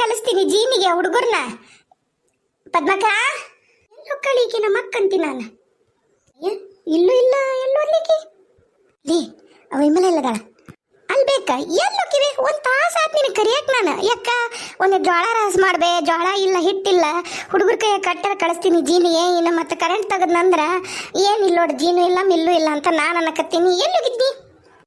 ಕಳಿಸ್ತೀನಿ ಜೀನಿಗೆ ಹುಡುಗರ್ನ. ಪದ್ಮಕ್ಕ ಎಲ್ಲೋ ಕಳಿಕೆ ನಮ್ಮ ಅಕ್ಕಂತಿ ನಾನು. ಇಲ್ಲೂ ಇಲ್ಲ ಎಲ್ಲೋ ಅಲ್ಲಿಗೆ ಲೇ ಅವ ಇಮ್ಮಲ ಇಲ್ಲದಾಳ ಅಲ್ಲಿ ಬೇಕ ಎಲ್ಲೋಕಿವೆ. ಒಂದು ತಾಸು ಆತ್ ನಿನಗೆ ಕರಿಯಕ್ಕೆ ನಾನು. ಯಾಕ ಒಂದು ಜೋಳ ರಾಸ್ ಮಾಡ್ಬೇ, ಜೋಳ ಇಲ್ಲ ಹಿಟ್ಟಿಲ್ಲ, ಹುಡುಗರ ಕೈ ಕಟ್ಟರ ಕಳಿಸ್ತೀನಿ ಜೀನಿಗೆ. ಇನ್ನು ಮತ್ತೆ ಕರೆಂಟ್ ತೆಗೆದ್ನಂದ್ರೆ ಏನಿಲ್ಲ ನೋಡಿ, ಜೀನು ಇಲ್ಲ ಮಿಲ್ಲು ಇಲ್ಲ ಅಂತ ನಾನು ಅನ್ನಕತ್ತೀನಿ. ಎಲ್ಲೋಗಿದ್ನಿ?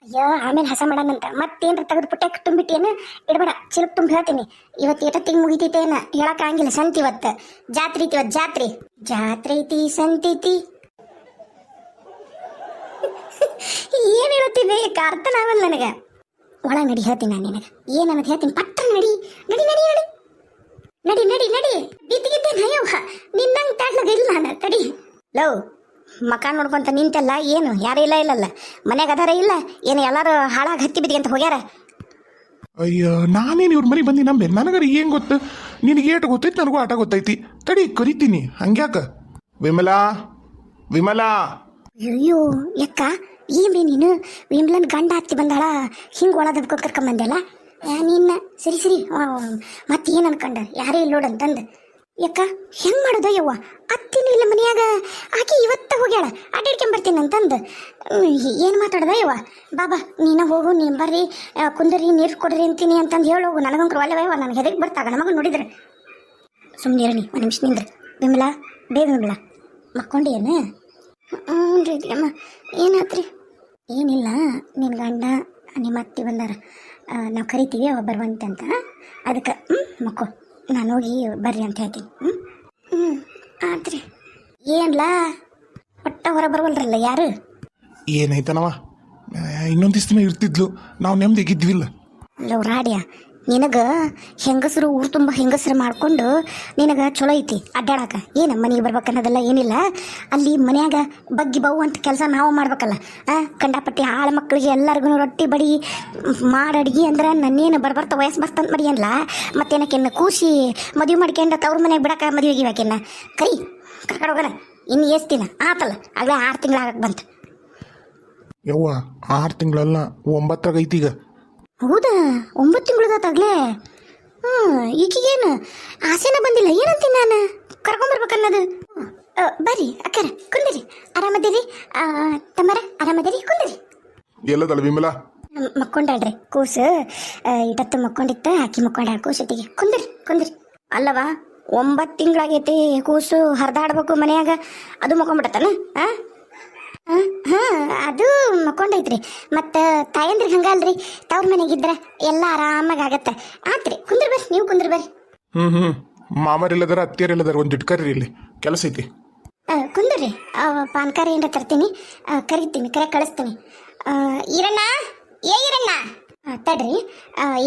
ಅಯ್ಯೋ ಆಮೇಲೆ ಹಸ ಮಾಡೋಣಂತ. ಮತ್ತೇನ್ರ ತೆಗೆದು ಪುಟ್ಟಕ್ಕೆ ತುಂಬಿಟ್ಟೇನು ಇಡಬೇಡ, ಚಿಲಕ್ ತುಂಬ ಹೇಳ್ತೀನಿ. ಇವತ್ತು ಎಷ್ಟೊತ್ತಿಗೆ ಮುಗಿತೈತೇನ ಹೇಳಕ್ಕಾಗಿಲ್ಲ. ಸಂತಿ ಇವತ್ತು ಜಾತ್ರೆ ಐತಿ, ಇವತ್ತು ಜಾತ್ರೆ ಐತಿ ಸಂತೈತಿ. ಏನು ಹೇಳ್ತೀನಿ ಅರ್ಥನಾಗಲ್ಲ ನನಗೆ. ಒಳಗೆ ನಡಿ ಹೇಳ್ತೀನಿ ನಾನು ನಿನಗೆ ಏನನ್ನೋದು ಹೇಳ್ತೀನಿ. ಪಟ್ಟ ನಡಿ ನಡಿ ನಡಿ ನಡಿ ನಡಿ ನಡಿ ನಡಿ ಬಿದ್ದಿಗಿದ್ದೇನೆ. ಅಯ್ಯವ್ವ ನಿನ್ನಂಗೆ ತಾಡ್ಲಾಗ ಇಲ್ಲ ನಾನು. ತಡಿ ಲವ್ ಮಕ ನೋಡ್ಕೊಂತ ನಿಂತೆಲ್ಲ ಏನು ಯಾರು ಇಲ್ಲಲ್ಲ ಮನ್ಯಾಗ ಅದಾರ ಇಲ್ಲ ಏನು ಎಲ್ಲರೂ ಹಾಳಾಗಿ ಹತ್ತಿ ಬಿದ್ದಿ ಅಂತ ಹೋಗ್ಯಾರ. ಅಯ್ಯೋ ನಾನೇನು ಇವ್ರ ಮನೆ ಬಂದು ನಂಬೆ ನನಗರ ಏನು ಗೊತ್ತು? ನಿನಗೆ ಏಟು ಗೊತ್ತೈತಿ, ನನಗೂ ಆಟ ಗೊತ್ತೈತಿ. ತಡಿ ಕರಿತೀನಿ. ಹಂಗ್ಯಾಕ? ವಿಮಲಾ ವಿಮಲಾ. ಅಯ್ಯೋ ಯಕ್ಕ ಏನ್ರಿ ನೀನು ವಿಮ್ಲನ್ ಗಂಡ ಹತ್ತಿ ಬಂದಾಳ ಹಿಂಗೆ ಒಳ ದಬ್ಕೊಂಡು ಕರ್ಕೊಂಬಂದೆಲ್ಲ ನಿನ್ನ. ಸರಿ ಸರಿ ಮತ್ತೆ ಏನು ಅನ್ಕೊಂಡ ಯಾರೇ ಇಲ್ಲ ನೋಡಂತಂದು. ಯಕ್ಕ ಹೆಂಗೆ ಮಾಡೋದು ಯವ್ವ? ಅತ್ತಿನೂ ಇಲ್ಲ ಮನೆಯಾಗ, ಆಕೆ ಇವತ್ತ ಹೋಗ್ಯಾಳ ಅಡ್ಡಾಡ್ಕೊಂಬರ್ತೀನಿ ಅಂತಂದು. ಏನು ಮಾತಾಡ್ದ ಯವ್ವ? ಬಾಬಾ ನೀನು ಹೋಗು, ನೀನು ಬರ್ರಿ ಕುಂದರಿ ನೀರು ಕೊಡ್ರಿ ಅಂತೀನಿ ಅಂತಂದು ಹೇಳೋಗು. ನನಗಂಕ್ರು ಒಳ್ಳೆವ ನನಗೆ ಹೆದಕ್ಕೆ ಬರ್ತಾಗ ನಮಗೆ ನೋಡಿದ್ರೆ. ಸುಮ್ಮನೆ ಇರನಿ ಒಂದು ನಿಮಿಷ ನಿಂದ್ರೆ. ವಿಮಲಾ ಬೇಗ ವಿಮಲಾ ಮಕ್ಕೊಂಡಿ ಏನು? ಹ್ಞೂ ರೀ ಅಮ್ಮ. ಏನಾತ್ರಿ? ಏನಿಲ್ಲ, ನಿನ್ನ ಗಂಡ ನಿಮ್ಮ ಅತ್ತಿ ಬಂದಾರ, ನಾವು ಕರಿತೀವಿ ಅವ ಬರುವಂತೆ ಅಂತ. ಅದಕ್ಕೆ ಮಕ್ಕೋ ನಾನು ಹೋಗಿ ಬರ್ರಿ ಅಂತ ಹೇಳ್ತೀನಿ. ಆತ್ರಿ. ಏನ್ಲಾ ಒಟ್ಟ ಹೊರ ಬರವಲ್ರಲ್ಲ ಯಾರು? ಏನಾಯ್ತನವ? ಇನ್ನೊಂದು ದಿನ ಇರ್ತಿದ್ಲು, ನಾವು ನೆಮ್ಮದಿಗಿದ್ವಿಲ್ಲ. ಲವ್ ರಾಡ್ಯ ನಿನಗೆ ಹೆಂಗಸರು ಊರು ತುಂಬ ಹೆಂಗಸರು ಮಾಡಿಕೊಂಡು ನಿನಗೆ ಚಲೋ ಐತಿ ಅಡ್ಡಾಡಕ. ಏನು ಮನೆಗೆ ಬರ್ಬೇಕನ್ನೋದೆಲ್ಲ ಏನಿಲ್ಲ. ಅಲ್ಲಿ ಮನ್ಯಾಗ ಬಗ್ಗಿ ಬಾವು ಅಂತ ಕೆಲಸ ನಾವು ಮಾಡ್ಬೇಕಲ್ಲ. ಕಂಡಪಟ್ಟಿ ಆಳ ಮಕ್ಕಳಿಗೆ ಎಲ್ಲರಿಗೂ ರೊಟ್ಟಿ ಬಡಿ ಮಾಡಿ ಅಡ್ಗೆ ಅಂದ್ರೆ ನನ್ನೇನು ಬರ್ಬರ್ತ ವಯಸ್ಸು ಬರ್ತಂತ ಮಡಿ ಅನ್ಲ. ಮತ್ತೇನಕ್ಕೆನ್ನ ಕೂಸಿ ಮದುವೆ ಮಾಡ್ಕೊಂಡು ತವ್ರ ಮನೆಗೆ ಬಿಡಕ್ಕೆ ಮದುವೆಗೆ ಇವಾಕೆನ್ನ ಕರ್ಕೊಂಡು ಹೋಗೋಣ. ಇನ್ನು ಎಷ್ಟು ದಿನ ಆತಲ್ಲ? ಆಗಲೇ 6 ತಿಂಗಳಾಗಕ್ಕೆ ಬಂತು. ಯವ್ವ 6 ತಿಂಗಳಲ್ಲ, 9 ಐತೀಗ. ಹೌದಾ? 9 ತಿಂಗಳದಾಗ್ಲೇ? ಈಗೇನು ಆಸೆನ ಬಂದಿಲ್ಲ ಏನಂತೀನಿ ನಾನು ಕರ್ಕೊಂಬರ್ಬೇಕನ್ನೋದು. ಬರ್ರಿ ಅಕ್ಕರ ಕುಂದಿರಿ. ಆರಾಮದಿರಿ ತಮ್ಮರ? ಆರಾಮದಿರಿ ಕುಂದಿರಿ. ಎಲ್ಲದಲ್ಲ ವಿಮಲಾ? ಮಕ್ಕೊಂಡಾಳ್ರಿ ಕೂಸು ಇಟತ್ತು ಮಕ್ಕೊಂಡಿತ್ತ, ಆಕಿ ಮಕ್ಕೊಂಡಾಳ ಕೂಸಟ್ಟಿಗೆ. ಕುಂದಿರಿ. ಅಲ್ಲವಾ 9 ತಿಂಗಳಾಗೈತಿ ಕೂಸು ಹರಿದಾಡ್ಬೇಕು ಮನೆಯಾಗ, ಅದು ಮಕ್ಕೊಂಬಿಡತ್ತಾನ? ಅದು ಮಕ್ಕೊಂಡೈತ್ರಿ. ಮತ್ತು ತಾಯಂದ್ರಿಗೆ ಹಂಗಲ್ರಿ, ತವ್ರ ಮನೆಗಿದ್ರೆ ಎಲ್ಲ ಆರಾಮಾಗಿ ಆಗತ್ತೆ. ಆತ್ರಿ ಕುಂದ್ರ ಬರ್ರಿ, ನೀವು ಕುಂದ್ರ ಬರ್ರಿ. ಮಾಮರಿಲ್ಲದಾರ ಅತ್ತಿಯರಿಲ್ಲದಾರ, ಒಂದು ಇಟ್ಕರ್ರಿ, ಇಲ್ಲಿ ಕೆಲಸ ಐತಿ. ಕುಂದ್ರಿ. ಪಾನ್ಕಾರ ಏನಾರ ತರ್ತೀನಿ, ಕರೆ ಕಳಿಸ್ತೀನಿ. ಈರಣ್ಣ ಈರಣ್ಣ ತಡ್ರಿ.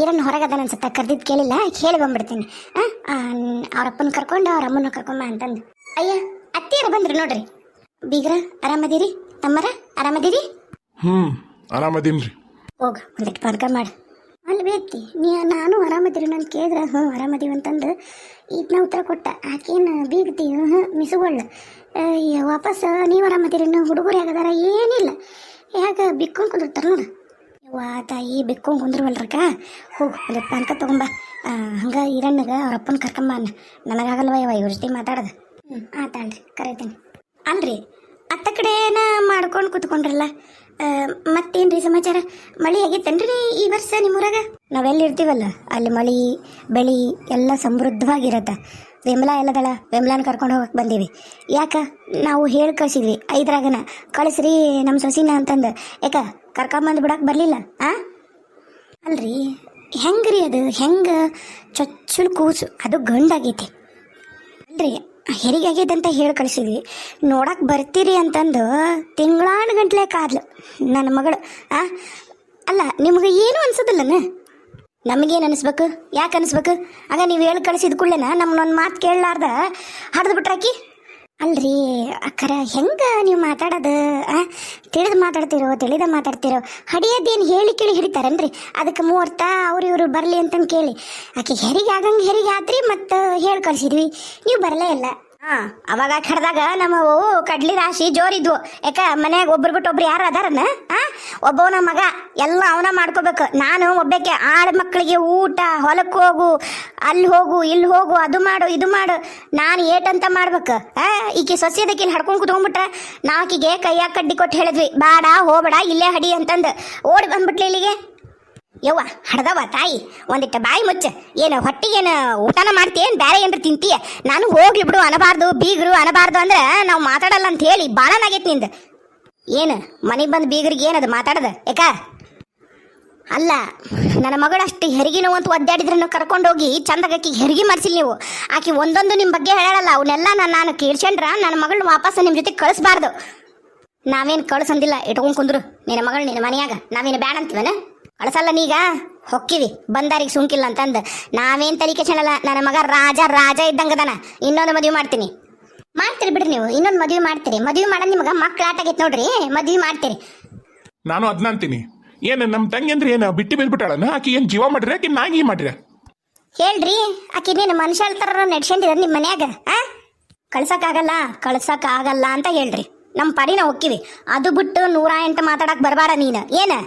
ಈರಣ್ಣ ಹೊರಗದಾನ ಅನ್ಸುತ್ತೆ, ಕರ್ದಿದ್ದು ಕೇಳಿಲ್ಲ, ಹೇಳಿ ಬಂದ್ಬಿಡ್ತೀನಿ. ಅವ್ರಪ್ಪನ ಕರ್ಕೊಂಡು ಅವ್ರ ಅಮ್ಮನ ಕರ್ಕೊಂಬ ಅಂತಂದು. ಅಯ್ಯ ಅತ್ತಿಯರ ಬಂದ್ರಿ ನೋಡ್ರಿ. ಬೀಗ್ರ ಆರಾಮದಿರಿ? ತಮ್ಮರ ಆರಾಮದಿರಿ? ಆರಾಮದೀನ್ರಿ. ಹೋಗ ಒಂದಿಟ್ಟು ಪಾನ್ಕ ಮಾಡಿ. ಅಲ್ಲಿ ಬೇತಿ ನಾನು ಆರಾಮದಿರಿ ನಾನು ಕೇಳಿದ್ರೆ ಆರಾಮದೀವಿ ಅಂತಂದು ಇದನ್ನ ಉತ್ತರ ಕೊಟ್ಟ. ಆಕೇನು ಬೀಗ್ತಿ ಮಿಸುಗೊಳ್ಳ ವಾಪಸ್ ನೀವು ಆರಾಮದಿರಿ, ಹುಡುಗರು ಯಾಗದಾರ? ಏನಿಲ್ಲ, ಯಾಕೆ ಬಿಕ್ಕೊಂಡು ಕುಂದಿರ್ತಾರೆ ನೋಡು. ವಾ ತಾಯಿ ಬಿಕ್ಕೊಂಡು ಕುಂದ್ರವಲ್ರಕ್ಕ. ಹೋಗು ಒಂದಿಟ್ಟು ಪಾನ್ಕ ತೊಗೊಂಬ. ಹಂಗೆ ಈರಣ್ಣಗೆ ಅವ್ರ ಅಪ್ಪನ ಕರ್ಕೊಂಬ. ನನಗಾಗಲ್ವ ಇವ್ರ ಜೊತೆ ಮಾತಾಡೋದು. ಆತಾಳ್ರಿ ಕರೀತೀನಿ. ಅಲ್ರಿ ಅತ್ತ ಕಡೆನ ಮಾಡ್ಕೊಂಡು ಕೂತ್ಕೊಂಡ್ರಲ್ಲ, ಮತ್ತೇನ್ರಿ ಸಮಾಚಾರ? ಮಳೆ ಆಗೈತೇನ್ರಿ ಈ ವರ್ಷ ನಿಮ್ಮೂರಾಗ? ನಾವೆಲ್ಲಿರ್ತೀವಲ್ಲ ಅಲ್ಲಿ ಮಳೆ ಬೆಳೆ ಎಲ್ಲ ಸಮೃದ್ಧವಾಗಿರತ್ತೆ. ವಿಮಲಾ ಎಲ್ಲದಳ, ವಿಮಲಾನ ಕರ್ಕೊಂಡು ಹೋಗಕ್ಕೆ ಬಂದೀವಿ. ಯಾಕೆ ನಾವು ಹೇಳಿ ಕಳಿಸಿದ್ವಿ 5ರಾಗನ ಕಳಿಸ್ರಿ ನಮ್ಮ ಸೊಸಿನ ಅಂತಂದು. ಯಾಕ ಕರ್ಕೊಂಬಂದು ಬಿಡಕ್ಕೆ ಬರಲಿಲ್ಲ? ಅಲ್ರಿ ಹೆಂಗ್ರಿ ಅದು? ಹೆಂಗೆ ಚೊಚ್ಚಲು ಕೂಸು, ಅದು ಗಂಡಾಗೈತಿ ಅಲ್ರಿ, ಹೆರಿಗೆ ಆಗೈತೆ ಅಂತ ಹೇಳಿ ಕಳಿಸಿದ್ವಿ. ನೋಡಕ್ಕೆ ಬರ್ತೀರಿ ಅಂತಂದು ತಿಂಗಳಾನು ಗಂಟ್ಲೆ ಕಾದ್ಲು ನನ್ನ ಮಗಳು. ಅಲ್ಲ ನಿಮ್ಗೆ ಏನು ಅನ್ಸೋದಿಲ್ಲನ? ನಮಗೇನು ಅನಿಸ್ಬೇಕು? ಯಾಕೆ ಅನಿಸ್ಬೇಕು? ಆಗ ನೀವು ಹೇಳಿ ಕಳಿಸಿದ ಕೂಡಲೇನ ನಮ್ಮನ್ನೊಂದು ಮಾತು ಕೇಳಲಾರ್ದ ಹಡ್ದು ಬಿಟ್ರಾಕಿ. ಅಲ್ರಿ ಅಕ್ಕರ ಹೆಂಗೆ ನೀವು ಮಾತಾಡೋದು? ತಿಳಿದು ಮಾತಾಡ್ತಿರೋ ಹಡಿಯೋದೇನು ಹೇಳಿ ಕೇಳಿ ಹಿಡಿತಾರನ್ರಿ? ಅದಕ್ಕೆ ಮುಹೂರ್ತ ಅವ್ರು ಇವರು ಬರಲಿ ಅಂತಂದು ಕೇಳಿ ಆಕೆ ಹೆರಿಗೆ ಆಗಂಗೆ ಹೆರಿಗೆ ಆತ್ರಿ, ಮತ್ತು ಹೇಳಿ ಕಳಿಸಿದ್ವಿ, ನೀವು ಬರಲೇ ಇಲ್ಲ. ಹಾ ಅವಾಗ ಕಡ್ದಾಗ ನಮ್ಮವು ಕಡ್ಲಿ ರಾಶಿ ಜೋರಿದ್ವು. ಯಾಕ ಮನ್ಯಾಗ ಒಬ್ರು ಬಿಟ್ಟು ಒಬ್ರು ಯಾರು ಅದಾರನ? ಒಬ್ಬವನ ಮಗ ಎಲ್ಲ ಅವನ ಮಾಡ್ಕೋಬೇಕು. ನಾನು ಒಬ್ಬಕ್ಕೆ ಆಳ ಮಕ್ಕಳಿಗೆ ಊಟ, ಹೊಲಕ್ಕೆ ಹೋಗು, ಅಲ್ಲಿ ಹೋಗು, ಇಲ್ಲಿ ಹೋಗು, ಅದು ಮಾಡು, ಇದು ಮಾಡು, ನಾನು ಏಟಂತ ಮಾಡ್ಬೇಕು? ಈಕಿ ಸೊಸೆದಕ್ಕಿನ ಹಡ್ಕೊಂಡು ಕುತ್ಕೊಂಡ್ಬಿಟ್ರೆ ನಾಕಿಗೆ ಕೈಯಾಗ ಕಡ್ಡಿ ಕೊಟ್ಟು ಹೇಳಿದ್ವಿ, ಬೇಡ ಹೋಗ್ಬೇಡ ಇಲ್ಲೇ ಹಡಿ ಅಂತಂದು ಓಡಿ ಬಂದ್ಬಿಟ್ಲಿ ಇಲ್ಲಿಗೆ. ಯವ್ವ ಹಡ್ದವ ತಾಯಿ, ಒಂದಿಟ್ಟ ಬಾಯಿ ಮುಚ್ಚ. ಏನು ಹೊಟ್ಟಿಗೇನು ಊಟನ ಮಾಡ್ತೀಯೇನು ಬೇರೆ ಏನ್ರ ತಿಂತೀಯ? ನಾನು ಹೋಗ್ಲಿ ಬಿಡು ಅನ್ನಬಾರ್ದು, ಬೀಗರು ಅನ್ನಬಾರ್ದು ಅಂದ್ರೆ ನಾವು ಮಾತಾಡಲ್ಲ ಅಂತ ಹೇಳಿ ಬಾಳನಾಗೈತಿ ನಿಂದು. ಏನು ಮನೆಗೆ ಬಂದು ಬೀಗರಿಗೆ ಏನದು ಮಾತಾಡದ? ಯಾಕ ಅಲ್ಲ, ನನ್ನ ಮಗಳಷ್ಟು ಹೆರಿಗೆ ನೋವು ಅಂತ ಒದ್ದಾಡಿದ್ರನ್ನು ಕರ್ಕೊಂಡೋಗಿ ಚಂದಗಕ್ಕಿ ಹೆರಿಗೆ ಮಾಡಿಸಿಲ್ಲ ನೀವು. ಆಕಿ ಒಂದೊಂದು ನಿಮ್ಮ ಬಗ್ಗೆ ಹೇಳಲ್ಲ, ಅವನ್ನೆಲ್ಲ ನಾನು ಕೇಳ್ಕೊಂಡ್ರ ನನ್ನ ಮಗಳನ್ನ ವಾಪಸ್ ನಿಮ್ಮ ಜೊತೆ ಕಳಿಸ್ಬಾರ್ದು. ನಾವೇನು ಕಳ್ಸಂದಿಲ್ಲ, ಇಟ್ಕೊಂಡು ಕುಂದ್ರು ನಿನ್ನ ಮಗಳು ನಿನ್ನ ಮನೆಯಾಗ. ನಾವೇನು ಬ್ಯಾಡ ಅಂತೀವನ? ಕಳ್ಸಲ್ಲ ನೀಗ ಹೊಕ್ಕಿವಿ ಬಂದಾರಿಗೆ ಸುಂಕಿಲ್ಲ ಅಂತಂದು. ನಾವೇನು ತಲೆ ಕೆಚ್ಚಲ್ಲ, ನನ್ನ ಮಗ ರಾಜ ಇದ್ದಂಗದನ. ಇನ್ನೊಂದು ಮದುವೆ ಮಾಡ್ತೀನಿ. ಮಾಡ್ತೀರಿ ಬಿಡ್ರಿ ನೀವು, ಇನ್ನೊಂದು ಮದುವೆ ಮಾಡ್ತೀರಿ. ಮದುವೆ ಮಾಡೋದು ನಿಮಗೆ ಮಕ್ಳು ಆಟ ಆಗೈತೆ ನೋಡ್ರಿ, ಮದುವೆ ಮಾಡ್ತೀರಿ. ನಾನು ಅದನ್ನ ಅಂತೀನಿ. ಏನು ನಮ್ಮ ತಂಗಿ ಅಂದ್ರೆ ಏನು ಬಿಟ್ಟು ಬಿದ್ಬಿಟ್ಟಾಳನ? ಆಕಿ ಏನು ಜೀವ ಮಾಡ್ರಿ, ಆಕಿ ನಾಗಿ ಮಾಡ್ರಿ? ಹೇಳ್ರಿ, ಆಕಿ ನೀನು ಮನುಷ್ಯ ಥರ ನಡ್ಸ್ಕೊಂಡಿರ ನಿಮ್ಮ ಮನ್ಯಾಗ? ಕಳ್ಸಕ್ಕಾಗಲ್ಲ ಅಂತ ಹೇಳ್ರಿ. ನಮ್ಮ ಪಡಿನ ಹೊಕ್ಕಿವಿ. ಅದು ಬಿಟ್ಟು 108 ಮಾತಾಡಕ್ ಬರಬೇಡ ನೀನು. ಏನು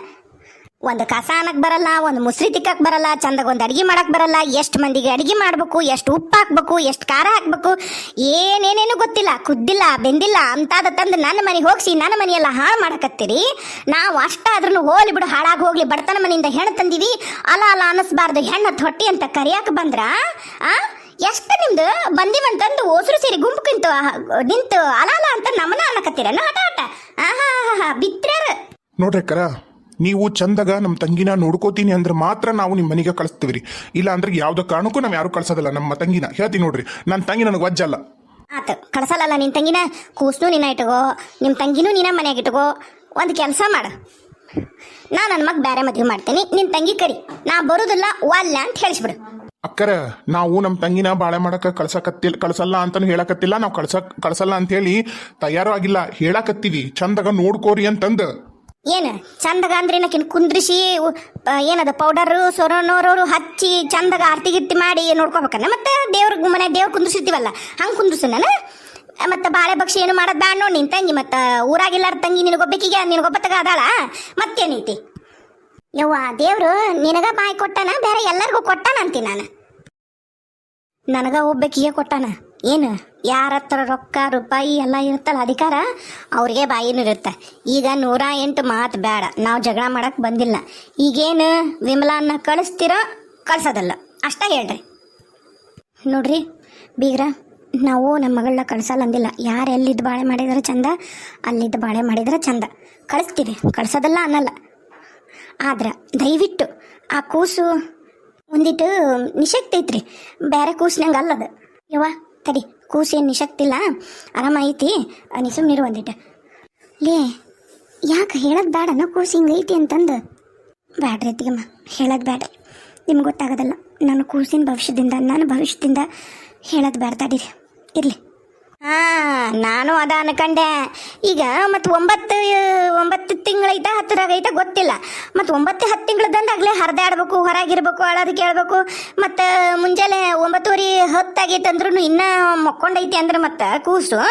ಒಂದು ಕಸ ಅನ್ನಕ್ ಬರಲ್ಲ, ಒಂದು ಮುಸ್ರಿ ತಿಕ್ಕಕ್ ಬರಲ್ಲ, ಚಂದಾಗ ಒಂದು ಅಡಿಗೆ ಮಾಡಕ್ ಬರಲ್ಲ, ಎಷ್ಟು ಮಂದಿಗೆ ಅಡಿಗೆ ಮಾಡ್ಬೇಕು, ಎಷ್ಟು ಉಪ್ಪು ಹಾಕ್ಬೇಕು, ಎಷ್ಟು ಖಾರ ಹಾಕ್ಬೇಕು, ಏನೇನೇನು ಗೊತ್ತಿಲ್ಲ, ಕುದ್ದಿಲ್ಲ, ಬೆಂದಿಲ್ಲ ಅಂತಾದ ತಂದು ನನ್ನ ಮನೆಗೆ ಹೋಗಿಸಿ ನನ್ನ ಮನೆಯೆಲ್ಲ ಹಾಳು ಮಾಡಕತ್ತೀರಿ. ನಾವು ಅಷ್ಟಾದ್ರೂ ಹೋಲಿ ಬಿಡು, ಹಾಳಾಗಿ ಹೋಗ್ಲಿ, ಬಡತನ ಮನೆಯಿಂದ ಹೆಣ್ಣು ತಂದೀವಿ, ಅಲ್ಲ ಅನ್ನಿಸ್ಬಾರ್ದು, ಹೆಣ್ಣು ಹೊಟ್ಟಿ ಅಂತ ಕರಿಯಾಕ ಬಂದ್ರ ಎಷ್ಟು ನಿಮ್ದು ಬಂದಿವಂತಂದು ಓಸರು ಸೇರಿ ಗುಂಪು ನಿಂತು ಅಲ ಅಂತ ನಮ್ಮನ ಅನ್ನಕತ್ತೀರ ಹಠ ಬಿತ್ರ್ಯಾರ ನೋಡ್ರಿ ಅಕ್ಕರ, ನೀವು ಚಂದಾಗ ನಮ್ಮ ತಂಗಿನ ನೋಡ್ಕೋತೀನಿ ಅಂದ್ರೆ ಮಾತ್ರ ನಾವು ನಿಮ್ಮ ಮನೆಗೆ ಕಳಿಸ್ತೀವಿ. ಇಲ್ಲ ಅಂದ್ರೆ ಯಾವ್ದೋ ಕಾರಣಕ್ಕೂ ನಾವು ಯಾರು ಕಳ್ಸೋದಿಲ್ಲ ನಮ್ಮ ತಂಗಿನ. ಹೇಳ್ತೀನಿ ನೋಡ್ರಿ, ನನ್ನ ತಂಗಿ ನನಗೆ ವಜ್ಜಲ್ಲ. ಆತ ಕಳ್ಸಲ್ಲ. ನಿನ್ನ ತಂಗಿನ ಕೂಸ್ನು ನಿನ್ನ ಇಟ್ಕೋ, ನಿಮ್ಮ ತಂಗಿನೂ ನಿನ್ನ ಮನೆಯಾಗ ಇಟ್ಕೋ. ಒಂದು ಕೆಲಸ ಮಾಡು, ನನ್ನ ಮಗ ಬೇರೆ ಮದುವೆ ಮಾಡ್ತೀನಿ, ನಿನ್ನ ತಂಗಿ ಕರಿ, ನಾ ಬರೋದಿಲ್ಲ ಒಲ್ಲ ಅಂತ ಹೇಳಿಸ್ಬಿಡು. ಅಕ್ಕರ, ನಾವು ನಮ್ಮ ತಂಗಿನ ಬಾಳೆ ಮಾಡಕ್ಕೆ ಕಳ್ಸಲ್ಲ ಅಂತಾನು ಹೇಳಕತ್ತಿಲ್ಲ. ನಾವು ಕಳ್ಸಲ್ಲ ಅಂತ ಹೇಳಿ ತಯಾರು ಆಗಿಲ್ಲ, ಹೇಳಕತ್ತೀವಿ ಚಂದಾಗ ನೋಡ್ಕೋರಿ ಅಂತಂದು. ಏನು ಚಂದಾಗ ಅಂದ್ರೆ ನಕಿನ್ ಕುಂದ್ರಿಸಿ ಏನದು ಪೌಡರು ಸೊರನೋರು ಹಚ್ಚಿ ಚಂದಾಗ ಆರ್ತಿ ಗಿರ್ತಿ ಮಾಡಿ ನೋಡ್ಕೋಬೇಕನ್ನ? ಮತ್ತೆ ಮನೆ ದೇವ್ರ ಕುಂದ್ರಿಸಿರ್ತೀವಲ್ಲ ಹಂಗೆ ಕುಂದ್ರಿಸು ನಾನು. ಮತ್ತೆ ಬಾಳೆ ಬಕ್ಷಿ ಏನು ಮಾಡೋದು ಬ್ಯಾಡ ನೋಡಿ ನಿನ್ ತಂಗಿ. ಮತ್ತೆ ಊರಾಗಿಲ್ಲಾರ ತಂಗಿ ನಿನಗೊಬ್ಬಕ್ಕಿಗೆ ನಿನಗೊಬ್ಬತ್ತಗ ಅದಾಳ, ಮತ್ತೇನೈತಿ? ಯವ್ವ ದೇವ್ರು ನಿನಗ ಬಾಯಿ ಕೊಟ್ಟಾನ, ಬೇರೆ ಎಲ್ಲರಿಗೂ ಕೊಟ್ಟಾನ ಅಂತೀನಿ ನಾನು. ನನಗ ಒಬ್ಬಕ್ಕಿಗೆ ಕೊಟ್ಟಾನ. ಏನು ಯಾರ ಹತ್ರ ರೊಕ್ಕ ರೂಪಾಯಿ ಎಲ್ಲ ಇರುತ್ತಲ್ಲ ಅಧಿಕಾರ, ಅವ್ರಿಗೆ ಬಾಯಿನೂ ಇರುತ್ತೆ. ಈಗ 108 ಮಾತು ಬೇಡ, ನಾವು ಜಗಳ ಮಾಡಕ್ಕೆ ಬಂದಿಲ್ಲ. ಈಗೇನು ವಿಮಲಾನ್ನ ಕಳಿಸ್ತಿರೋ ಕಳ್ಸೋದಲ್ಲ ಅಷ್ಟ ಹೇಳ್ರಿ. ನೋಡ್ರಿ ಬೀಗ್ರ, ನಾವು ನಮ್ಮ ಮಗಳನ್ನ ಕಳ್ಸಲ್ಲ ಅಂದಿಲ್ಲ. ಯಾರು ಎಲ್ಲಿದ್ದು ಬಾಳೆ ಮಾಡಿದ್ರೆ ಚಂದ, ಅಲ್ಲಿದ್ದು ಬಾಳೆ ಮಾಡಿದ್ರೆ ಚಂದ. ಕಳಿಸ್ತೀವಿ, ಕಳ್ಸೋದಲ್ಲ ಅನ್ನಲ್ಲ. ಆದ್ರೆ ದಯವಿಟ್ಟು ಆ ಕೂಸು ಒಂದಿಟ್ಟು ನಿಶಕ್ತಿ ಐತ್ರಿ, ಬೇರೆ ಕೂಸಿನಂಗೆ ಅಲ್ಲದ. ಯವ್ವ ತಡಿ, ಕೂಸು ಏನು ನಿಶಕ್ತಿಲ್ಲ, ಆರಾಮ ಐತಿ, ನೀ ಸುಮ್ಮನಿರು ಒಂದಿಟ್ಟು. ಲೇ ಯಾಕೆ ಹೇಳೋದು ಬೇಡನ ಕೂಸು ಹಿಂಗೈತಿ ಅಂತಂದು? ಬ್ಯಾಡ್ರಿ ಅತ್ತಿಗಮ್ಮ, ಹೇಳೋದು ಬೇಡ, ನಿಮ್ಗೆ ಗೊತ್ತಾಗೋದಲ್ಲ. ನನ್ನ ಕೂಸಿನ ಭವಿಷ್ಯದಿಂದ ಹೇಳೋದು ಬೇಡ, ತಡೀರಿ ಇರಲಿ. ನಾನು ಅದ ಅನ್ಕಂಡೆ. ಈಗ ಮತ್ತು 9 ತಿಂಗಳೈತ 10 ಗೊತ್ತಿಲ್ಲ. ಮತ್ತು 9-10 ತಿಂಗಳದಂದು ಆಗಲೇ ಹರಿದಾಡ್ಬೇಕು, ಹೊರಗಿರ್ಬೇಕು, ಅಳೋದು ಕೇಳಬೇಕು. ಮತ್ತು ಮುಂಜಾನೆ 9:30 10 ಅಂದ್ರೂ ಇನ್ನೂ ಮಕ್ಕೊಂಡೈತಿ ಅಂದ್ರೆ ಮತ್ತೆ ಕೂಸು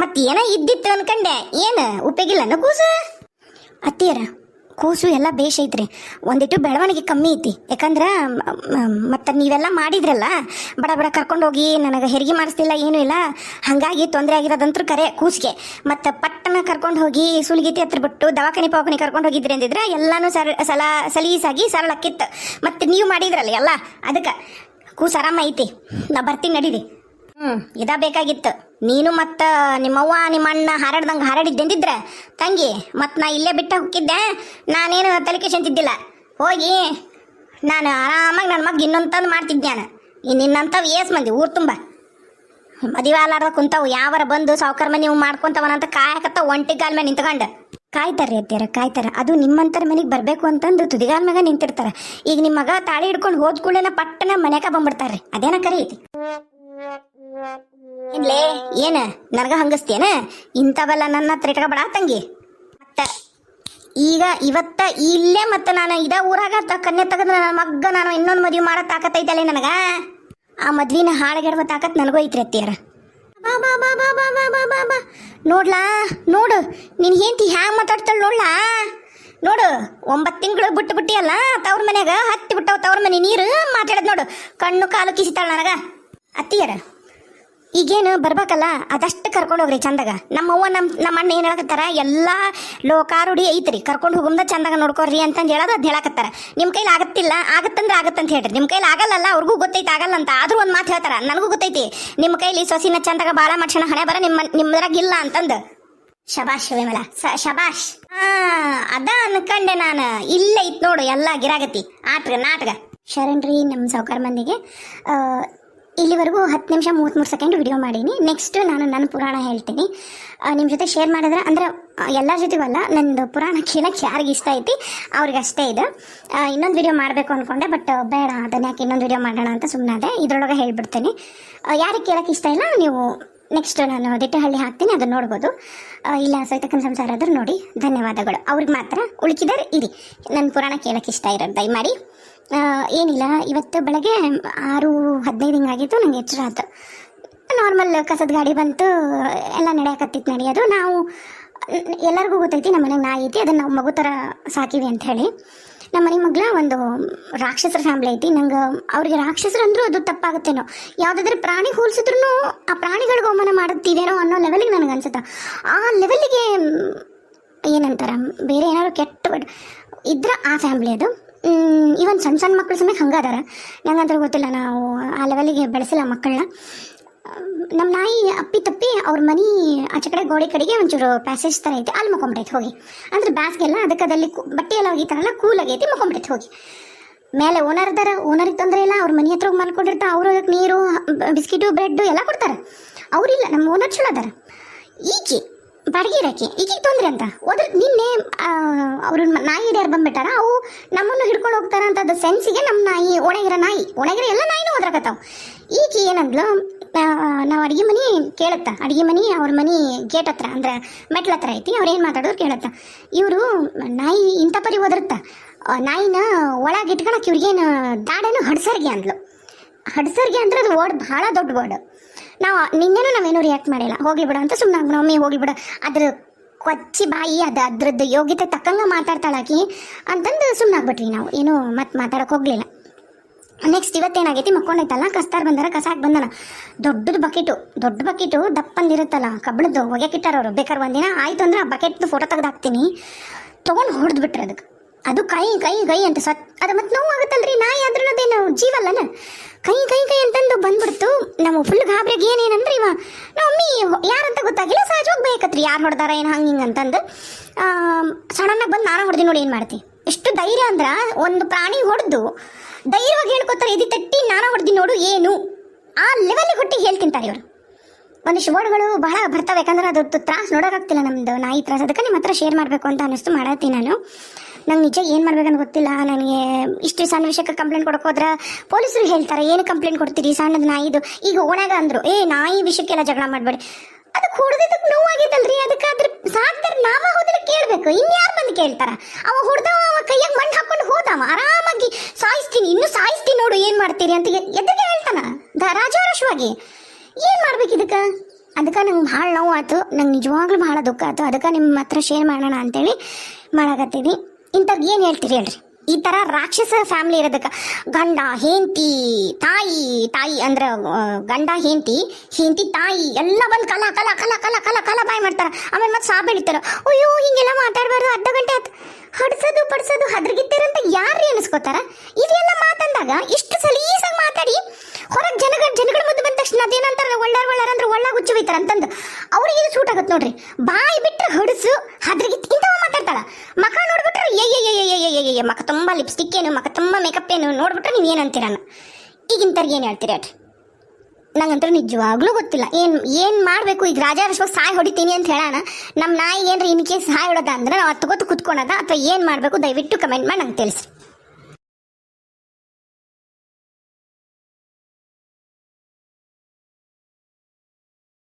ಮತ್ತು ಏನೋ ಇದ್ದಿತ್ತು ಅನ್ಕಂಡೆ. ಏನು ಉಪಯೋಗಿಲ್ಲನ ಕೂಸು? ಅತ್ತಿಯರ ಕೂಸು ಎಲ್ಲ ಬೇಷ್ ಐತ್ರಿ, ಒಂದಿಟ್ಟು ಬೆಳವಣಿಗೆ ಕಮ್ಮಿ ಐತಿ. ಯಾಕಂದ್ರೆ ಮತ್ತು ನೀವೆಲ್ಲ ಮಾಡಿದ್ರಲ್ಲ, ಬಡ ಕರ್ಕೊಂಡೋಗಿ ನನಗೆ ಹೆರಿಗೆ ಮಾಡಿಸ್ತಿಲ್ಲ, ಏನೂ ಇಲ್ಲ, ಹಾಗಾಗಿ ತೊಂದರೆ ಆಗಿರೋದಂತೂ ಕರೆ ಕೂಸಿಗೆ. ಮತ್ತು ಪಟ್ಟನ ಕರ್ಕೊಂಡು ಹೋಗಿ ಸುಲ್ಗೀತಿ ಹತ್ರ ಬಿಟ್ಟು ದವಾಖಾನೆ ಕರ್ಕೊಂಡು ಹೋಗಿದ್ರಿ ಅಂದಿದ್ರೆ ಎಲ್ಲನೂ ಸಲೀಸಾಗಿ ಸರಳಕ್ಕಿತ್ತು. ಮತ್ತು ನೀವು ಮಾಡಿದ್ರಲ್ಲ ಎಲ್ಲ, ಅದಕ್ಕೆ ಕೂಸು ಆರಾಮ ಐತಿ. ನಾ ಬರ್ತೀನಿ ನಡೀರಿ. ಇದ ಬೇಕಾಗಿತ್ತು. ನೀನು ಮತ್ತು ನಿಮ್ಮವ್ವ ನಿಮ್ಮ ಅಣ್ಣ ಹಾರಾಡಿದ್ದೆಂದಿದ್ರೆ ತಂಗಿ, ಮತ್ತು ನಾ ಇಲ್ಲೇ ಬಿಟ್ಟು ಹೋಗಿದ್ದೆ, ನಾನೇನು ತಲೆ ಕೆಡ್ಸ್ಕೊಂತಿದ್ದಿಲ್ಲ. ಹೋಗಿ ನಾನು ಆರಾಮಾಗಿ ನನ್ನ ಮಗ ಇನ್ನೊಂದು ಮಾಡ್ತಿದ್ದೆ. ನಾನು ನಿನ್ನಂಥವು ಏಸ್ ಮಂದಿ ಊರು ತುಂಬ ಮದುವೆ ಆಲಾರ್ದ ಕುಂತಾವು, ಯಾವರ ಬಂದು ಸಾವುಕಾರ ಮನೆ ನೀವು ಮಾಡ್ಕೊಂತವನಂತ ಕಾಯಕತ್ತ ಒಂಟಿಗಾಲ ಮೇಲೆ ನಿಂತ್ಕೊಂಡು ಕಾಯ್ತಾರೆ ಅತ್ತೀರ, ಕಾಯ್ತಾರೆ. ಅದು ನಿಮ್ಮಂತರ ಮನೆಗೆ ಬರಬೇಕು ಅಂತಂದು ತುದಿಗಾಲ ಮ್ಯಾಗ ನಿಂತಿರ್ತಾರೆ. ಈಗ ನಿಮ್ಮ ಮಗ ತಾಳಿ ಹಿಡ್ಕೊಂಡು ಹೋದ್ ಕೂಡಲೇ ಪಟ್ಟನ ಮನ್ಯಾಗ ಬಂದ್ಬಿಡ್ತಾರೆ. ಅದೇನ ಕರೆ ಐತಿ? ಇನ್ಲೇ ಏನ ನನಗ ಹಂಗಸ್ತೇನ? ಇಂಥವೆಲ್ಲ ನನ್ನ ಹತ್ರ ಇಟ್ಕೊಬೇಡ ತಂಗಿ. ಮತ್ತ ಈಗ ಇವತ್ತ ಇಲ್ಲೇ ಮತ್ತೆ ನಾನು ಊರಾಗ ಕನ್ಯೆ ತೆಗೆದ್ರೆ ನನ್ನ ಮಗ್ಗ ನಾನು ಇನ್ನೊಂದು ಮದುವೆ ಮಾಡೋ ತಾಕತ್ತೈತಲ್ಲೇ ನನಗ. ಆ ಮದ್ವಿನ ಹಾಳಗೆಡುವ ತಾಕತ್ ನನಗೂ ಐತ್ರಿ ಅತ್ತಿಯಾರ. ಬಾ ಬಾ ಬಾ ಬಾ ಬಾ ಬಾ ಬಾ ಬಾ ಬಾ ನೋಡ್ಲಾ ನೋಡು ನಿನ್ ಹೆಂಡತಿ ಹ್ಯಾಂಗ ಮಾತಾಡ್ತಾಳ ನೋಡ್ಲಾ ನೋಡು 9 ತಿಂಗಳು ಬಿಟ್ಟು ಬಿಟ್ಟಿಯಲ್ಲ ತವ್ರ ಮನ್ಯಾಗ ಹತ್ತಿ ಬಿಟ್ಟವ ತವ್ರ ಮನೆ ನೀರು ಮಾತಾಡದ್ ನೋಡು ಕಣ್ಣು ಕಾಲು ಕಿಸಿತಾಳ ನನಗ ಅತ್ತಿಯರ ಈಗೇನು ಬರ್ಬೇಕಲ್ಲ ಅದಷ್ಟು ಕರ್ಕೊಂಡು ಹೋಗ್ರಿ ಚಂದಾಗ ನಮ್ಮವ್ವ ನಮ್ಮ ಅಣ್ಣ ಏನು ಹೇಳಕತ್ತಾರ ಎಲ್ಲ ಲೋಕಾರುಡಿ ಐತ್ರಿ ಕರ್ಕೊಂಡು ಹೋಗುಮ್ದ ಚಂದಾಗ ನೋಡ್ಕೊಡ್ರಿ ಅಂತಂದು ಹೇಳೋದು ಅದ್ ಹೇಳಕತ್ತಾರ ನಿಮ್ಮ ಕೈಲಿ ಆಗತ್ತಿಲ್ಲ ಆಗತ್ತಂದ್ರೆ ಆಗತ್ತಂತ ಹೇಳ್ರಿ ನಿಮ್ಮ ಕೈಲಿ ಆಗಲ್ಲಲ್ಲ ಅವ್ರಿಗೂ ಗೊತ್ತೈತೆ ಆಗಲ್ಲ ಅಂತ ಆದ್ರೂ ಒಂದು ಮಾತು ಹೇಳ್ತಾರ ನನಗೂ ಗೊತ್ತೈತಿ ನಿಮ್ಮ ಕೈಲಿ ಸೊಸಿನ ಚಂದಾಗ ಬಾಳ ಮಾಡ್ಸೋಣ ಹಣೆ ಬರ ನಿಮ್ಮದ್ರಾಗ ಇಲ್ಲ ಅಂತಂದು ಶಬಾಷ್ ವಿಮಲ ಶಬಾಷ್ ಅದ ಅನ್ಕಂಡೆ ನಾನು ಇಲ್ಲೇ ಐತ್ ನೋಡು ಎಲ್ಲ ಗಿರಾಗತಿ ನಾಟಕ ಶರಣ್ರಿ ನಮ್ಮ ಸಾವುಕಾರ ಮಂದಿಗೆ ಇಲ್ಲಿವರೆಗೂ 10 ನಿಮಿಷ 33 ಸೆಕೆಂಡ್ ವಿಡಿಯೋ ಮಾಡೀನಿ. ನೆಕ್ಸ್ಟ್ ನಾನು ನನ್ನ ಪುರಾಣ ಹೇಳ್ತೀನಿ, ನಿಮ್ಮ ಜೊತೆ ಶೇರ್ ಮಾಡಿದ್ರೆ ಅಂದ್ರೆ ಎಲ್ಲರ ಜೊತೆಗೂ ಅಲ್ಲ, ನಂದು ಪುರಾಣ ಕೇಳಕ್ಕೆ ಯಾರಿಗೆ ಇಷ್ಟ ಐತಿ ಅವ್ರಿಗೆ ಅಷ್ಟೇ ಇದು. ಇನ್ನೊಂದು ವಿಡಿಯೋ ಮಾಡಬೇಕು ಅಂದ್ಕೊಂಡೆ, ಬಟ್ ಬೇಡ ಅದನ್ನ ಯಾಕೆ ಇನ್ನೊಂದು ವಿಡಿಯೋ ಮಾಡೋಣ ಅಂತ ಸುಮ್ಮನಾದೆ. ಇದರೊಳಗೆ ಹೇಳ್ಬಿಡ್ತೀನಿ. ಯಾರಿಗೆ ಕೇಳಕ್ಕೆ ಇಷ್ಟ ಇಲ್ಲ ನೀವು ನೆಕ್ಸ್ಟ್ ನಾನು ದಿಟ್ಟಹಳ್ಳಿ ಹಾಕ್ತೀನಿ, ಅದನ್ನು ನೋಡ್ಬೋದು. ಇಲ್ಲ ಸೈತಕ್ಕನ ಸಂಸಾರ ಆದ್ರೂ ನೋಡಿ. ಧನ್ಯವಾದಗಳು. ಅವ್ರಿಗೆ ಮಾತ್ರ, ಉಳುಕಿದಾರೆ ಇರಿ ನನ್ನ ಪುರಾಣ ಕೇಳಕ್ಕೆ ಇಷ್ಟ ಇರೋದು ದಯಮಾಡಿ. ಏನಿಲ್ಲ, ಇವತ್ತು ಬೆಳಗ್ಗೆ 6:15 ಹಿಂಗಾಗಿತ್ತು. ನಂಗೆ ಎಚ್ಚರ ಆಯ್ತು. ನಾರ್ಮಲ್ ಕಸದ ಗಾಡಿ ಬಂತು, ಎಲ್ಲ ನಡೆಯಕತ್ತಿತ್ತು ನಡೆಯೋದು. ನಾವು ಎಲ್ಲರಿಗೂ ಗೊತ್ತೈತಿ ನಮ್ಮ ಮನೆಗೆ ನಾಯಿ ಐತಿ, ಅದನ್ನು ನಾವು ಮಗು ಥರ ಸಾಕಿವಿ ಅಂತ ಹೇಳಿ. ನಮ್ಮ ಮನೆ ಮಗ್ಳ ಒಂದು ರಾಕ್ಷಸರ ಫ್ಯಾಮ್ಲಿ ಐತಿ. ನಂಗೆ ಅವ್ರಿಗೆ ರಾಕ್ಷಸರು ಅಂದರೂ ಅದು ತಪ್ಪಾಗುತ್ತೇನೋ, ಯಾವುದಾದ್ರೂ ಪ್ರಾಣಿ ಹೋಲಿಸಿದ್ರು ಆ ಪ್ರಾಣಿಗಳಿಗೆ ಅವಮಾನ ಮಾಡುತ್ತೀವೇನೋ ಅನ್ನೋ ಲೆವೆಲಿಗೆ ನನಗೆ ಅನ್ಸುತ್ತೆ. ಆ ಲೆವೆಲಿಗೆ ಏನಂತಾರ, ಬೇರೆ ಏನಾದ್ರು ಕೆಟ್ಟ ಇದ್ರೆ ಆ ಫ್ಯಾಮ್ಲಿ ಅದು. ಇವನ್ ಸಣ್ಣ ಸಣ್ಣ ಮಕ್ಕಳು ಸಮೇತ ಹಂಗಾದಾರ. ನಂಗಂತ ಗೊತ್ತಿಲ್ಲ, ನಾವು ಆ ಲೆವೆಲಿಗೆ ಬೆಳೆಸಿಲ್ಲ ಮಕ್ಕಳನ್ನ. ನಮ್ಮ ನಾಯಿ ಅಪ್ಪಿ ತಪ್ಪಿ ಅವ್ರ ಮನೆ ಆಚೆ ಕಡೆ ಗೋಡೆ ಕಡೆಗೆ ಒಂಚೂರು ಪ್ಯಾಸೇಜ್ ಥರ ಐತಿ, ಅಲ್ಲಿ ಮಕ್ಕೊಂಬಿಟ್ಟೈತೆ ಹೋಗಿ. ಅಂದ್ರೆ ಬ್ಯಾಸ್ಗೆಲ್ಲ ಅದಕ್ಕೆ ಅದಲ್ಲಿ ಬಟ್ಟೆ ಎಲ್ಲ ಒಗಿತಾರಲ್ಲ, ಕೂಲ್ ಆಗೈತಿ, ಮಕ್ಕೊಂಬಿಟ್ಟೈತೆ ಹೋಗಿ. ಮೇಲೆ ಓನರ್ದಾರ, ಓನರಿಗೆ ತೊಂದರೆ ಇಲ್ಲ, ಅವ್ರ ಮನೆ ಹತ್ರ ಹೋಗಿ ಮಲ್ಕೊಂಡಿರ್ತಾರೆ. ಅವರು ಅದಕ್ಕೆ ನೀರು ಬಿಸ್ಕಿಟು ಬ್ರೆಡ್ಡು ಎಲ್ಲ ಕೊಡ್ತಾರೆ. ಅವರಿಲ್ಲ, ನಮ್ಮ ಓನರ್ ಚಲೋ ಅದಾರ. ಈಕಿ ಬಾಡಿಗೆ ಇರಾಕಿ, ಈಗಿಗೆ ತೊಂದರೆ ಅಂತ ಹೋದ್ರೆ ನಿನ್ನೆ ಅವ್ರ ನಾಯಿ ಹಿಡಿಯಾರು ಬಂದ್ಬಿಟ್ಟಾರ. ಅವು ನಮ್ಮನ್ನು ಹಿಡ್ಕೊಂಡು ಹೋಗ್ತಾರ ಅಂತ ಅದು ಸೆನ್ಸಿಗೆ ನಮ್ಮ ನಾಯಿ ಒಣಗಿರ ಎಲ್ಲ ನಾಯಿನೂ ಹೋದ್ರಾಕತ್ತಾವ. ಈಕಿ ಏನಂದ್ಲು, ನಾವು ಅಡುಗೆ ಮನೆ ಕೇಳುತ್ತಾ, ಅಡುಗೆ ಮನೆ ಅವ್ರ ಮನೆ ಗೇಟ್ ಹತ್ರ ಅಂದ್ರೆ ಮೆಟ್ಲ ಹತ್ರ ಐತಿ. ಅವ್ರು ಏನು ಮಾತಾಡೋರು ಕೇಳುತ್ತಾ, ಇವರು ನಾಯಿ ಇಂಥ ಪರಿ ಹೋದಿರುತ್ತ, ನಾಯಿನ ಒಳಗೆ ಇಟ್ಕೊಳಕ್ಕೆ ಇವ್ರಿಗೇನು ದಾಡೇನು ಹಡ್ಸರ್ಗೆ ಅಂದ್ಲು. ಹಡ್ಸರ್ಗೆ ಅಂದ್ರೆ ಅದು ವರ್ಡ್ ಭಾಳ ದೊಡ್ಡ ವರ್ಡ್. ನಿನ್ನೆನೂ ನಾವೇನೂ ರಿಯಾಕ್ಟ್ ಮಾಡಿಲ್ಲ, ಹೋಗ್ಲಿ ಬಿಡ ಅಂತ ಸುಮ್ಮನೆ ಮಮ್ಮಿ ಹೋಗ್ಲಿ ಬಿಡ, ಅದ್ರ ಕೊಚ್ಚಿ ಬಾಯಿ ಅದ್ರದ್ದು ಯೋಗ್ಯತೆ ತಕ್ಕಂಗ ಮಾತಾಡ್ತಾಳಾಕಿ ಅಂತಂದು ಸುಮ್ಮನಾಗ್ಬಿಟ್ವಿ ನಾವು. ಏನೂ ಮತ್ತೆ ಮಾತಾಡಕ್ಕೆ ಹೋಗ್ಲಿಲ್ಲ. ನೆಕ್ಸ್ಟ್ ಇವತ್ತೇನಾಗೈತಿ, ಮಕ್ಕೊಂಡೈತಲ್ಲ, ಕಸ್ತಾರ ಬಂದಾರ, ಕಸಾಕ್ ಬಂದನ. ದೊಡ್ಡ ಬಕೆಟು ದಪ್ಪಂದಿರುತ್ತಲ್ಲ ಕಬ್ಬಳದ್ದು ಒಗ್ಯಾಕಿಟ್ಟಾರ ಅವರು. ಬೇಕಾದ್ರೆ ಒಂದಿನ ಆಯ್ತು ಅಂದ್ರೆ ಆ ಬಕೆಟ್ದು ಫೋಟೋ ತೆಗೆದು ಹಾಕ್ತೀನಿ, ತೊಗೊಂಡು ಹೊಡೆದು ಬಿಟ್ರೆ ಅದಕ್ಕೆ ಅದು ಕೈ ಅಂತ ಅದು ಮತ್ತೆ ನೋವು ಆಗುತ್ತಲ್ರಿ. ನಾಯಿ ಆದ್ರೂ ಅದೇನು ಜೀವಲ್ಲನ, ಕೈ ಅಂತಂದು ಬಂದ್ಬಿಡ್ತು. ನಾವು ಫುಲ್ ಗಾಬರಿಯಾಗಿ ಏನೇನಂದ್ರೆ ಇವ ನಮ್ಮ ಮಮ್ಮಿ ಯಾರಂತ ಗೊತ್ತಾಗಿಲ್ಲ, ಸಹಜವಾಗಿ ಬೇಕತ್ರಿ ಯಾರು ಹೊಡೆದಾರ ಏನು ಹಂಗೆ ಹಿಂಗೆ ಅಂತಂದು ಸಡನ್ನಾಗಿ ಬಂದು ನಾನು ಹೊಡೆದಿ ನೋಡಿ. ಏನು ಮಾಡ್ತಿ, ಎಷ್ಟು ಧೈರ್ಯ ಅಂದ್ರೆ ಒಂದು ಪ್ರಾಣಿ ಹೊಡೆದು ಧೈರ್ಯವಾಗಿ ಹೇಳ್ಕೊತಾರೆ, ಎದಿ ತಟ್ಟಿ ನಾನು ಹೊಡೆದಿ ನೋಡು ಏನು ಆ ಲೆವೆಲ್ಗೆ ಹೊಟ್ಟಿಗೆ ಹೇಳ್ತಿಂತಾರೆ ಇವರು. ಒಂದಿಷ್ಟು ವರ್ಡ್ಗಳು ಬಹಳ ಬರ್ತವೆ, ಯಾಕಂದ್ರೆ ಅದ್ರದ್ದು ತ್ರಾಸು ನೋಡೋಕ್ಕಾಗ್ತಿಲ್ಲ ನಮ್ಮದು ನಾಯಿ ತ್ರಾಸು. ಅದಕ್ಕೆ ನಿಮ್ಮ ಹತ್ರ ಶೇರ್ ಮಾಡಬೇಕು ಅಂತ ಅನ್ನಿಸ್ತು, ಮಾಡತ್ತೀನಿ ನಾನು. ನಂಗೆ ನಿಜ ಏನು ಮಾಡ್ಬೇಕಂತ ಗೊತ್ತಿಲ್ಲ. ನನಗೆ ಇಷ್ಟು ಸಣ್ಣ ವಿಷಯಕ್ಕೆ ಕಂಪ್ಲೇಂಟ್ ಕೊಡಕ್ಕೆ ಹೋದ್ರೆ ಪೊಲೀಸರು ಹೇಳ್ತಾರೆ, ಏನು ಕಂಪ್ಲೇಂಟ್ ಕೊಡ್ತೀರಿ ಸಣ್ಣದು ನಾಯಿದು. ಈಗ ಓಣ್ಯಾಗ ಅಂದರು, ನಾಯಿ ವಿಷಯಕ್ಕೆಲ್ಲ ಜಗಳ ಮಾಡಬೇಡಿ. ಅದಕ್ಕೆ ಹೊಡೆದಿದ್ದಕ್ಕೆ ನೋವಾಗಿದ್ದಲ್ರಿ, ಅದಕ್ಕೆ ಅದ್ರ ಸಾಕ್ತಾರೆ. ನಾವ ಹೋದ್ರೆ ಕೇಳಬೇಕು, ಇನ್ಯಾರು ಬಂದು ಕೇಳ್ತಾರ. ಅವ ಹೊಡೆದವ, ಅವ ಕೈಯಾಗ ಮಣ್ಣು ಹಾಕೊಂಡು ಹೋದವ, ಆರಾಮಾಗಿ ಸಾಯಿಸ್ತೀನಿ, ಇನ್ನೂ ಸಾಯಿಸ್ತೀನಿ ನೋಡು ಏನು ಮಾಡ್ತೀರಿ ಅಂತ ಎದುರಿಗೆ ಹೇಳ್ತಾನ ರಾಜಾರೋಷವಾಗಿ. ಏನು ಮಾಡ್ಬೇಕು ಇದಕ್ಕೆ? ಅದಕ್ಕೆ ನಂಗೆ ಭಾಳ ನೋವು ಆಯ್ತು, ನಂಗೆ ನಿಜವಾಗ್ಲೂ ಭಾಳ ದುಃಖ ಆಯ್ತು. ಅದಕ್ಕೆ ನಿಮ್ಮ ಹತ್ರ ಶೇರ್ ಮಾಡೋಣ ಅಂತೇಳಿ ಮಾಡಕತ್ತೀನಿ. ಇಂಥವ್ರಿಗೆ ಏನು ಹೇಳ್ತೀರಿ ಹೇಳ್ರಿ? ಈ ಥರ ರಾಕ್ಷಸ ಫ್ಯಾಮ್ಲಿ ಇರೋದಕ್ಕೆ ಗಂಡ ಹೆಂಡತಿ ತಾಯಿ ಅಂದ್ರೆ ಗಂಡ ಹೆಂಡತಿ ತಾಯಿ ಎಲ್ಲ ಬಂದು ಕಲ ಬಾಯ್ ಮಾಡ್ತಾರೆ. ಆಮೇಲೆ ಮತ್ತೆ ಸಾ ಬೆಳಿತಾರೆ. ಅಯ್ಯೋ ಹಿಂಗೆಲ್ಲ ಮಾತಾಡಬಾರ್ದು, ಅರ್ಧ ಗಂಟೆ ಆಯ್ತು ಹಡ್ಸೋದು ಪಡ್ಸೋದು ಹದ್ರಗಿತ್ತಾರಂತ ಯಾರು ಎನಿಸ್ಕೋತಾರ? ಇದೆಲ್ಲ ಮಾತಂದಾಗ ಇಷ್ಟು ಸಲೀಸಾಗಿ ಮಾತಾಡಿ ಹೊರಗೆ ಜನಗಳ ಮುಂದೆ ಬಂದ ತಕ್ಷಣ ಅದೇನಂತಾರ, ಒಳ್ಳಾರ ಅಂದ್ರೆ ಒಳ್ಳ ಹುಚ್ಚು ಹೋಯ್ತಾರ ಅಂತಂದು ಅವ್ರಿಗೆ ಇದು ಸೂಟ್ ಆಗತ್ತೆ ನೋಡ್ರಿ. ಬಾಯಿ ಬಿಟ್ರೆ ಹಡ್ಸು ಹದ್ರಗಿತ್ತು ಇಂಥವ ಮಾತಾಡ್ತಾಳ. ಮಕ ನೋಡ್ಬಿಟ್ರೆ ಮಕ ತುಂಬ ಲಿಪ್ಸ್ಟಿಕ್ ಏನು, ಮಕ ತುಂಬ ಮೇಕಪ್ ಏನು ನೋಡ್ಬಿಟ್ರೆ ನೀವು ಏನಂತೀರನ್ನ. ಈಗಿಂತರ್ಗೆ ಏನು ಹೇಳ್ತೀರಿ ಹೇಳ್ರಿ? ನಂಗಂತೂ ನಿಜವಾಗ್ಲೂ ಗೊತ್ತಿಲ್ಲ ಏನು ಮಾಡಬೇಕು. ಈಗ ರಾಜಾರೋಷವಾಗಿ ಸಾಯ್ ಹೊಡಿತೀನಿ ಅಂತ ಹೇಳೋಣ, ನಮ್ಮ ನಾಯಿ ಏನ್ರಿ ಇನ್ ಕೇಸ್ ಸಾಯ್ ಹೊಡೋದ ಅಂದ್ರೆ ನಾವು ಹತ್ತು ಗೊತ್ತು ಕುತ್ಕೊಳೋದ ಅಥವಾ ಏನು ಮಾಡಬೇಕು ದಯವಿಟ್ಟು ಕಮೆಂಟ್ ಮಾಡಿ ನಂಗೆ ತಿಳಿಸ್ರಿ.